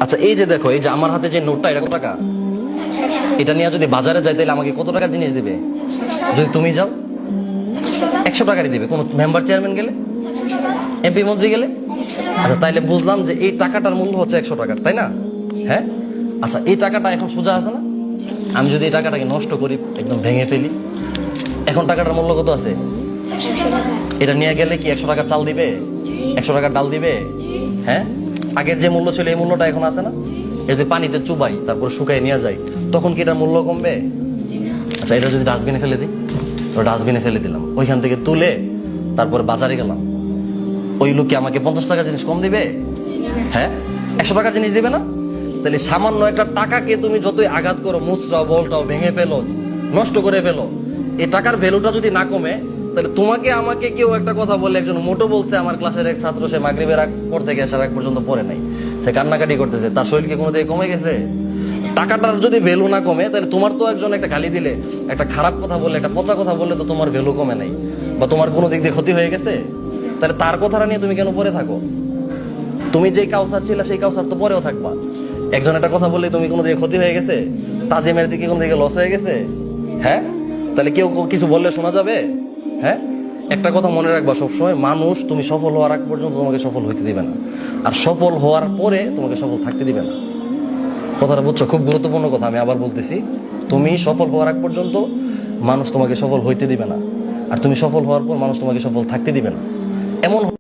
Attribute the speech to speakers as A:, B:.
A: আচ্ছা এই যে দেখো, এই যে আমার হাতে যে নোটটা, এটা কত টাকা? এটা নিয়ে যদি বাজারে যাই তাহলে আমাকে কত টাকার জিনিস দিবে? যদি তুমি যাও 100 টাকারই দিবে। কোন মেম্বার চেয়ারম্যান গেলে, এমপি মন্ত্রী গেলে? আচ্ছা তাইলে বুঝলাম যে এই টাকাটার মূল্য হচ্ছে 100 টাকার, তাই না? হ্যাঁ। আচ্ছা এই টাকাটা এখন সোজা আছে না? আমি যদি এই টাকাটাকে নষ্ট করি, একদম ভেঙে ফেলি, এখন টাকাটার মূল্য কত আছে? এটা নিয়ে গেলে কি 100 টাকার চাল দিবে? 100 টাকার ডাল দিবে? হ্যাঁ। আগের যে মূল্য ছিল এই মূল্যটা এখন আছে না? এই যে পানিতে চুবাই তারপর শুকাই নিয়ে যাই, তখন কি এটার মূল্য কমবে? আচ্ছা এটা যদি ডাস্টবিনে ফেলে দিই, ডাস্টবিনে ফেলে দিলাম, ওইখান থেকে তুলে তারপর বাজারে গেলাম, ওই লোক কি আমাকে 50 টাকার জিনিস কম দিবে? হ্যাঁ। 100 টাকার জিনিস দিবে না? তাহলে সামান্য একটা টাকাকে তুমি যতই আঘাত করো, মুচড়াও, বলটাও, ভেঙে ফেলো, নষ্ট করে ফেলো, এই টাকার ভ্যালুটা যদি না কমে, তাহলে তোমাকে আমাকে কেউ একটা কথা বলে, একজন মোটো বলছে, আমার ক্লাসের এক ছাত্র, সে মাগরিবের আগ পর থেকে আসার আগ পর্যন্ত পড়ে নাই, সে কান্নাকাটি করতেছে, তার শরীরকে কোনো দিকে কমে গেছে? টাকাটার যদি ভ্যালু না কমে, তাহলে তোমার তো একজন একটা গালি দিলে, একটা খারাপ কথা বললে, একটা পচা কথা বললে তো তোমার ভ্যালু কমে নাই, বা তোমার কোনো দিক দিয়ে ক্ষতি হয়ে গেছে? তাহলে তার কথাটা নিয়ে তুমি কেন পরে থাকো? তুমি যেই কাউসার ছিল সেই কাউসার তো পরেও থাকবা। একজন একটা কথা বললে তুমি কোনো দিকে ক্ষতি হয়ে গেছে? তাজিমের দিকে কোনো দিকে লস হয়ে গেছে? হ্যাঁ। তাহলে কেউ কিছু বললে শোনা যাবে? হ্যাঁ। একটা কথা মনে রাখবা সবসময়, মানুষ তুমি সফল হওয়ার আগ পর্যন্ত তোমাকে সফল হইতে দিবে না, আর সফল হওয়ার পরে তোমাকে সফল থাকতে দিবে না। কথাটা বুঝছো? খুব গুরুত্বপূর্ণ কথা, আমি আবার বলতেছি, তুমি সফল হওয়ার আগ পর্যন্ত মানুষ তোমাকে সফল হইতে দিবে না, আর তুমি সফল হওয়ার পর মানুষ তোমাকে সফল থাকতে দিবে না। এমন